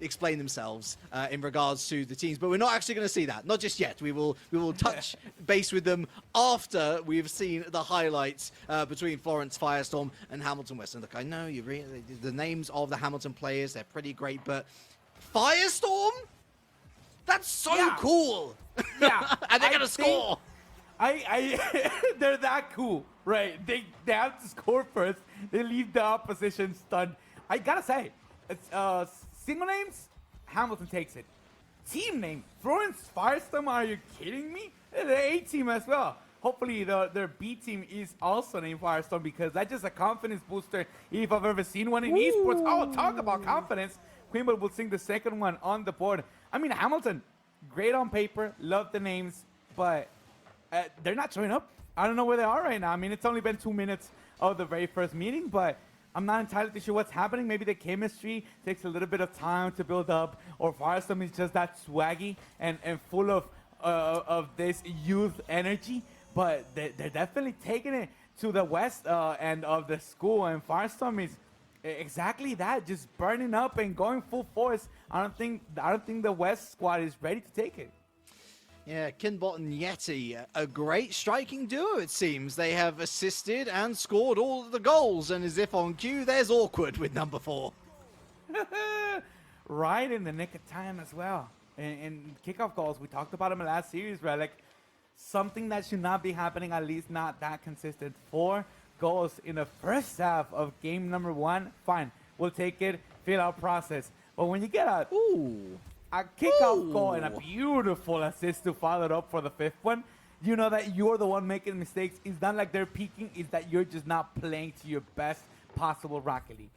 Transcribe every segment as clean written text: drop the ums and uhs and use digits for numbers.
explain themselves in regards to the teams, but we're not actually going to see that. Not just yet. We will touch base with them after we've seen the highlights between Florence, Firestorm, and Hamilton West. And look, I know the names of the Hamilton players, they're pretty great, but Firestorm? That's so cool. Yeah. And they're going to score. They're that cool, right? They have to score first. They leave the opposition stunned. I gotta say, it's single names, Hamilton takes it. Team name, Florence Firestorm, are you kidding me? They're the A team as well. Hopefully their B team is also named Firestorm, because that's just a confidence booster if I've ever seen one in esports. Oh, talk about confidence. Quimble will sing the second one on the board. I mean, Hamilton, great on paper, love the names, but they're not showing up. I don't know where they are right now. I mean, it's only been 2 minutes of the very first meeting, but I'm not entirely sure what's happening. Maybe the chemistry takes a little bit of time to build up, or Firestorm is just that swaggy and full of this youth energy. But they're definitely taking it to the west end of the school, and Firestorm is exactly that, just burning up and going full force. I don't think the west squad is ready to take it. Yeah, Kinbot and Yeti, a great striking duo, it seems. They have assisted and scored all of the goals, and as if on cue, there's Awkward with number 4. Right in the nick of time as well. And kickoff goals, we talked about them in the last series, right? Like, something that should not be happening, at least not that consistent. 4 goals in the first half of game number 1, fine. We'll take it, fill out process. But when you get a kickoff goal and a beautiful assist to follow it up for the 5th one, you know that you're the one making mistakes. It's not like they're peaking, it's that you're just not playing to your best possible Rocket League.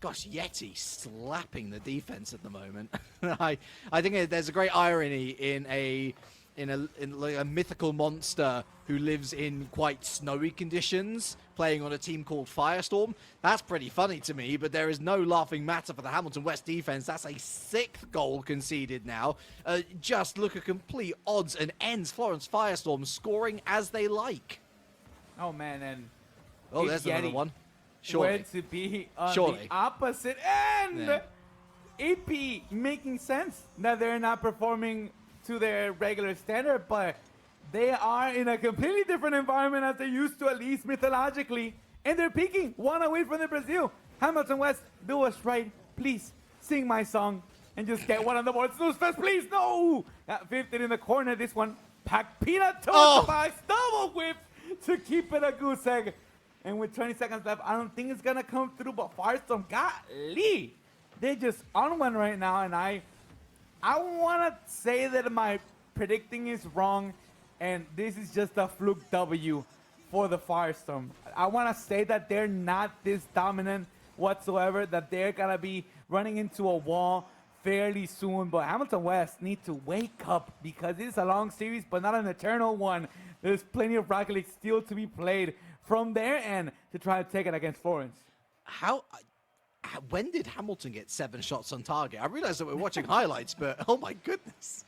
Gosh, Yeti slapping the defense at the moment. I think there's a great irony in like a mythical monster who lives in quite snowy conditions, playing on a team called Firestorm. That's pretty funny to me, but there is no laughing matter for the Hamilton West defense. That's a 6th goal conceded now. Just look at complete odds and ends. Florence Firestorm scoring as they like. Oh, man, and there's another one. Surely. Where to be on Surely. the opposite end. Yeah. AP making sense that they're not performing to their regular standard, but they are in a completely different environment as they used to, at least mythologically, and they're peaking 1 away from the Brazil. Hamilton West, do us right, please sing my song and just get one on the board. Snooze fest, please. No, got 15 in the corner. This one packed peanut towards the box, double whip to keep it a goose egg. And with 20 seconds left, I don't think it's gonna come through, but Firestorm, golly, they're just on one right now, and I want to say that my predicting is wrong, and this is just a fluke W for the Firestorm. I want to say that they're not this dominant whatsoever, that they're going to be running into a wall fairly soon, but Hamilton West need to wake up, because it's a long series, but not an eternal one. There's plenty of Rocket League still to be played from their end to try to take it against Florence. When did Hamilton get 7 shots on target? I realize that we're watching highlights, but oh my goodness.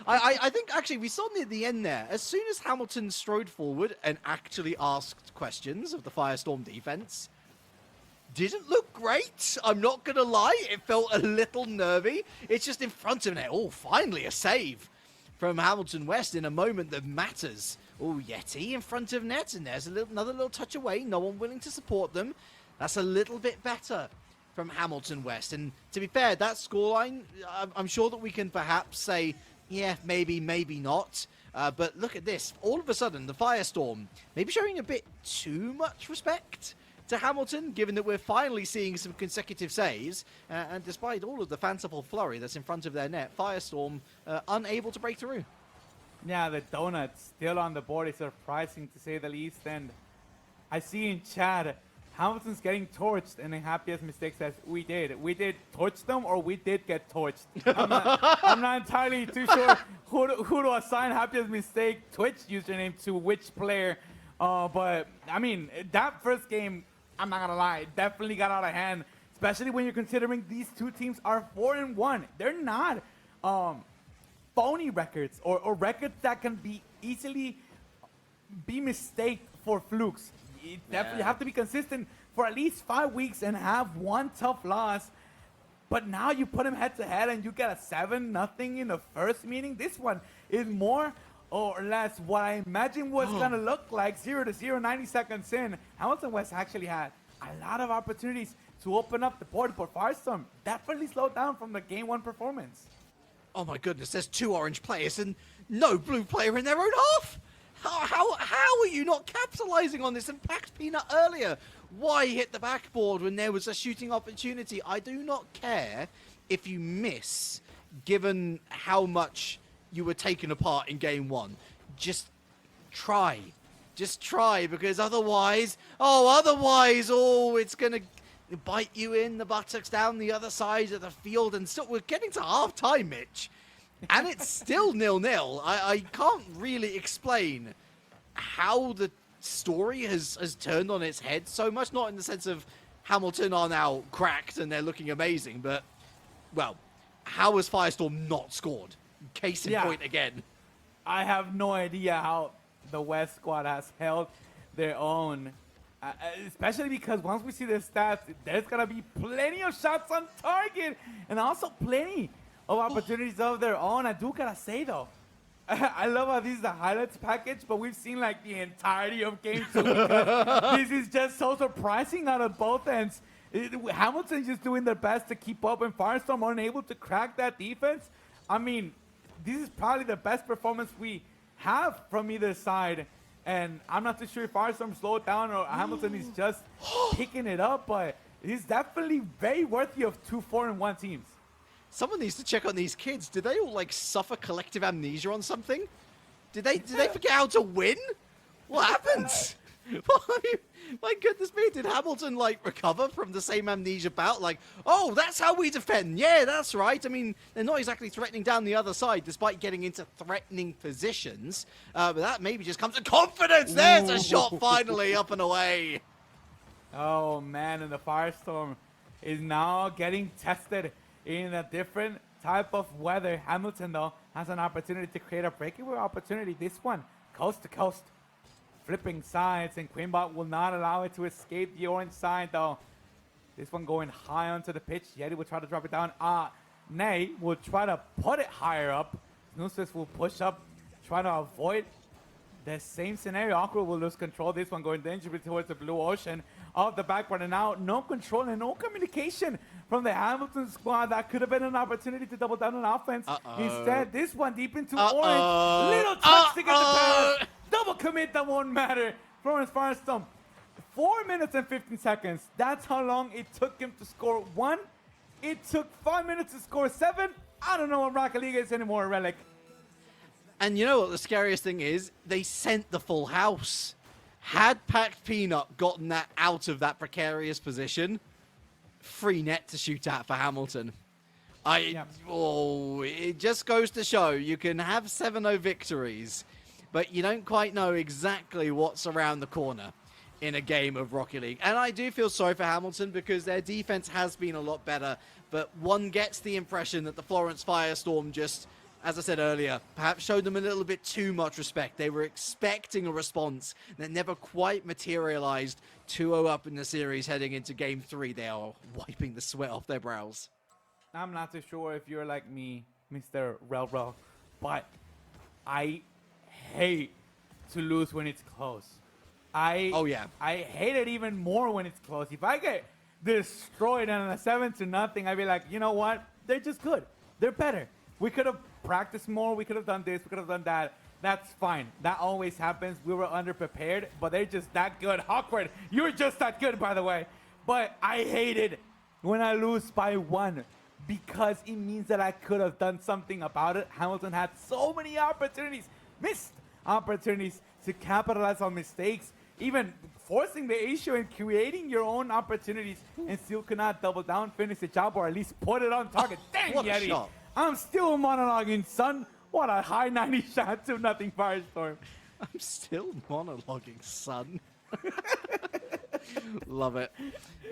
I think actually we saw near the end there, as soon as Hamilton strode forward and actually asked questions of the Firestorm defense, didn't look great. I'm not going to lie. It felt a little nervy. It's just in front of net. Oh, finally a save from Hamilton West in a moment that matters. Oh, Yeti in front of net, and there's another little touch away. No one willing to support them. That's a little bit better from Hamilton West. And to be fair, that scoreline, I'm sure that we can perhaps say, yeah, maybe, maybe not. But look at this. All of a sudden, the Firestorm maybe showing a bit too much respect to Hamilton, given that we're finally seeing some consecutive saves. And despite all of the fanciful flurry that's in front of their net, Firestorm unable to break through. Yeah, the donut still on the board is surprising, to say the least. And I see in chat, Hamilton's getting torched, and the happiest mistake says, we did torch them, or we did get torched. I'm not entirely too sure who to assign happiest mistake Twitch username to which player. But I mean, that first game, I'm not gonna lie, it definitely got out of hand, especially when you're considering these two teams are 4-1. They're not phony records or records that can be easily be mistaked for flukes. You definitely have to be consistent for at least 5 weeks and have one tough loss. But now you put him head to head and you get a 7-0 in the first meeting. This one is more or less what I imagine was going to look like 0-0, 90 seconds in. Hamilton West actually had a lot of opportunities to open up the board, but Firestorm definitely slowed down from the game 1 performance. Oh my goodness, there's 2 orange players and no blue player in their own half. How are you not capitalizing on this and packed Peanut earlier? Why hit the backboard when there was a shooting opportunity? I do not care if you miss, given how much you were taken apart in game 1. Just try. Just try, because otherwise, it's going to bite you in the buttocks down the other side of the field. And still, we're getting to half-time, Mitch. And it's still 0-0. I can't really explain how the story has turned on its head so much. Not in the sense of Hamilton are now cracked and they're looking amazing, but, well, how has Firestorm not scored? Case in point again. I have no idea how the West squad has held their own. Especially because once we see the stats, there's going to be plenty of shots on target and also plenty of opportunities of their own. I do got to say, though, I love how this is a highlights package, but we've seen like the entirety of game 2 because this is just so surprising out of both ends. Hamilton's just doing their best to keep up, and Firestorm unable to crack that defense. I mean, this is probably the best performance we have from either side. And I'm not too sure if Firestorm slowed down or Hamilton is just picking it up, but it's definitely very worthy of 2 4-1 teams. Someone needs to check on these kids. Did they all like suffer collective amnesia on something? Did they forget how to win? What happened? My goodness me, did Hamilton like recover from the same amnesia bout? Like, oh, that's how we defend. Yeah, that's right. I mean, they're not exactly threatening down the other side despite getting into threatening positions. But that maybe just comes to confidence. There's a shot finally up and away. Oh man, and the Firestorm is now getting tested in a different type of weather. Hamilton, though, has an opportunity to create a breakaway opportunity. This one, coast to coast. Flipping sides, and Queenbot will not allow it to escape the orange side, though. This one going high onto the pitch. Yeti will try to drop it down. Nay will try to put it higher up. Snooses will push up, try to avoid the same scenario. Awkward will lose control. This one going dangerously towards the blue ocean of the backboard, and now no control and no communication from the Hamilton squad. That could have been an opportunity to double down on offense. Instead, this one deep into orange. Little touch to get the pass. Double commit that won't matter. Florence Firestorm, 4 minutes and 15 seconds. That's how long it took him to score 1. It took 5 minutes to score 7. I don't know what Rocket League is anymore, Relic. And you know what the scariest thing is? They sent the full house. Had Packed Peanut gotten that out of that precarious position, free net to shoot at for Hamilton. It just goes to show you can have 7-0 victories, but you don't quite know exactly what's around the corner in a game of Rocket League. And I do feel sorry for Hamilton because their defense has been a lot better, but one gets the impression that the Florence Firestorm just, as I said earlier, perhaps showed them a little bit too much respect. They were expecting a response that never quite materialized. 2-0 up in the series heading into game 3. They are wiping the sweat off their brows. I'm not too sure if you're like me, Mr. Relro, but I hate to lose when it's close. I hate it even more when it's close. If I get destroyed on a 7-0, I'd be like, you know what? They're just good. They're better. We could have practiced more. We could have done this. We could have done that. That's fine. That always happens. We were underprepared, but they're just that good. Awkward. You're just that good, by the way. But I hate it when I lose by 1 because it means that I could have done something about it. Hamilton had so many opportunities, missed opportunities to capitalize on mistakes, even forcing the issue and creating your own opportunities, and still could not double down, finish the job, or at least put it on target. Dang, what Yeti. A shot. I'm still monologuing, son. What a high 90 shot, 2-0 Firestorm. I'm still monologuing, son. Love it.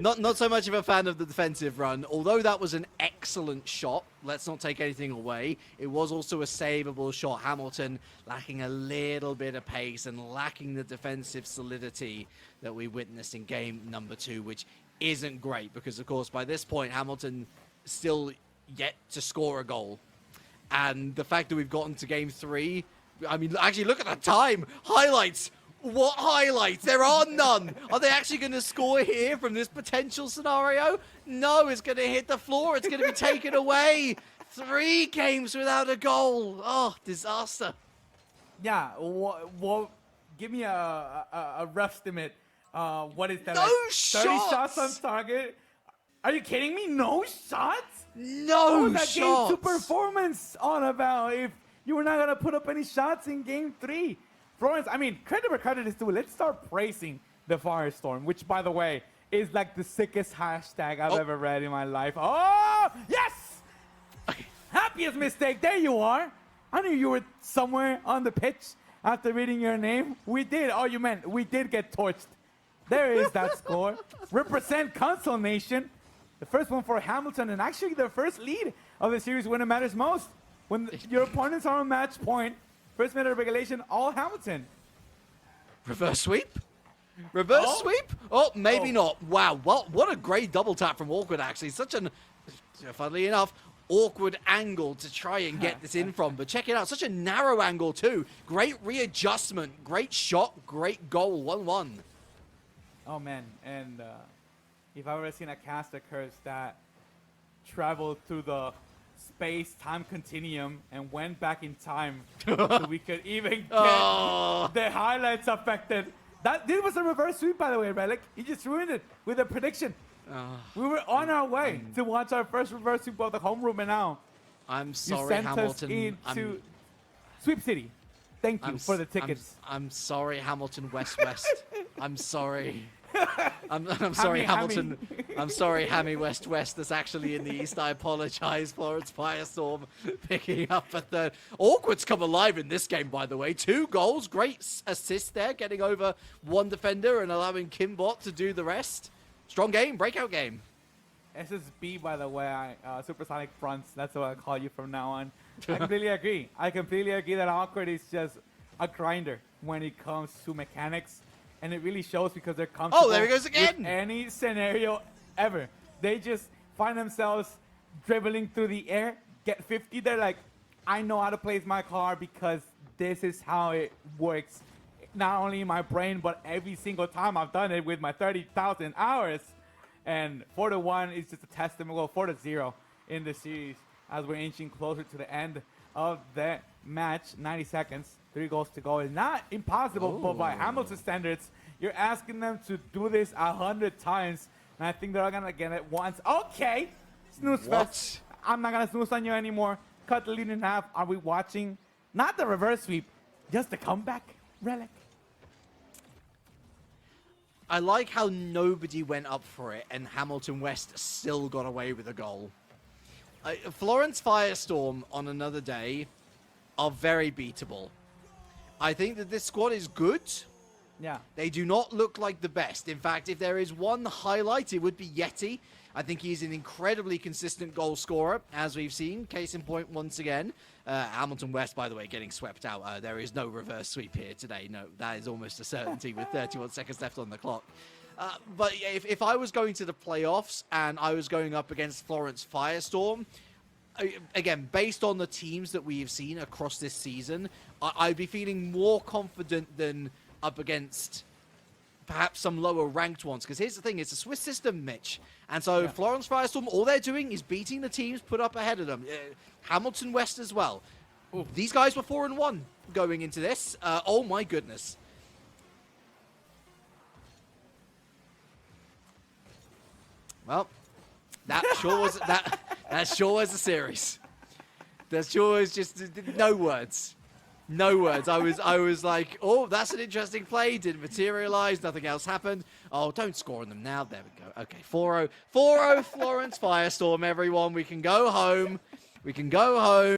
Not so much of a fan of the defensive run, although that was an excellent shot. Let's not take anything away. It was also a savable shot. Hamilton lacking a little bit of pace and lacking the defensive solidity that we witnessed in game number 2, which isn't great because, of course, by this point, Hamilton still yet to score a goal. And the fact that we've gotten to game 3, I mean, actually, look at the time. Highlights. What highlights? There are none. Are they actually going to score here from this potential scenario? No, it's going to hit the floor. It's going to be taken away. 3 games without a goal. Oh, disaster. Yeah, well, give me a rough estimate. What is that? No like 30 shots! shots on target? Are you kidding me? No shots? No What was that shots. game 2 performance on about if you were not going to put up any shots in game 3? Florence, I mean, credit where credit is due. Let's start praising the Firestorm, which, by the way, is like the sickest hashtag I've ever read in my life. Oh, yes! Happiest mistake. There you are. I knew you were somewhere on the pitch after reading your name. We did. Oh, you meant we did get torched. There is that score. Represent Console Nation. The first one for Hamilton, and actually the first lead of the series when it matters most. When your opponents are on match point, first minute of regulation, all Hamilton. Reverse sweep? Reverse sweep? Oh, maybe not. Wow, well, what a great double tap from Awkward, actually. Such an, funnily enough, awkward angle to try and get this in from. But check it out, such a narrow angle too. Great readjustment, great shot, great goal, 1-1. Oh man, and if I've ever seen a caster curse that traveled through the space-time continuum and went back in time so we could even get the highlights affected. This was a reverse sweep, by the way, Relic. You just ruined it with a prediction. We were on our way to watch our first reverse sweep of the homeroom, and now I'm sorry, you sent Hamilton. us into Sweep City. Thank you for the tickets. I'm sorry, Hamilton West. I'm sorry. I'm sorry, Hamilton. I'm sorry, Hammy West. That's actually in the East. I apologize, Florence Firestorm picking up a third. Awkward's come alive in this game, by the way. 2 goals, great assist there, getting over one defender and allowing Kimbot to do the rest. Strong game, breakout game. SSB, by the way, Supersonic Fronts. That's what I call you from now on. I completely agree. I completely agree that Awkward is just a grinder when it comes to mechanics. And it really shows because they're comfortable there he goes again. with any scenario ever. They just find themselves dribbling through the air, get 50. They're like, I know how to place my car because this is how it works. Not only in my brain, but every single time I've done it with my 30,000 hours. And 4-1 is just a testament. Well, 4-0 in the series as we're inching closer to the end of the match. 90 seconds. 3 goals to go. It's not impossible, but by Hamilton standards, you're asking them to do this 100 times, and I think they're all gonna get it once. Okay, snooze fest. I'm not gonna snooze on you anymore. Cut the lead in half. Are we watching? Not the reverse sweep, just the comeback, Relic. I like how nobody went up for it, and Hamilton West still got away with a goal. Florence Firestorm on another day are very beatable. I think that this squad is good. Yeah. They do not look like the best. In fact, if there is one highlight, it would be Yeti. I think he's an incredibly consistent goal scorer, as we've seen. Case in point once again. Hamilton West, by the way, getting swept out. There is no reverse sweep here today. No, that is almost a certainty with 31 seconds left on the clock. But if I was going to the playoffs and I was going up against Florence Firestorm, again, based on the teams that we have seen across this season, I'd be feeling more confident than up against perhaps some lower ranked ones. Because here's the thing, it's a Swiss system, Mitch. And so Florence Firestorm, all they're doing is beating the teams put up ahead of them. Hamilton West as well. Ooh. These guys were 4-1 going into this. Oh my goodness. Well, that sure was that sure was a series. That sure was just no words. No words. I was like, oh, that's an interesting play. Didn't materialize. Nothing else happened. Oh, don't score on them now. There we go. Okay, 4-0. 4-0 Florence Firestorm, everyone. We can go home. We can go home.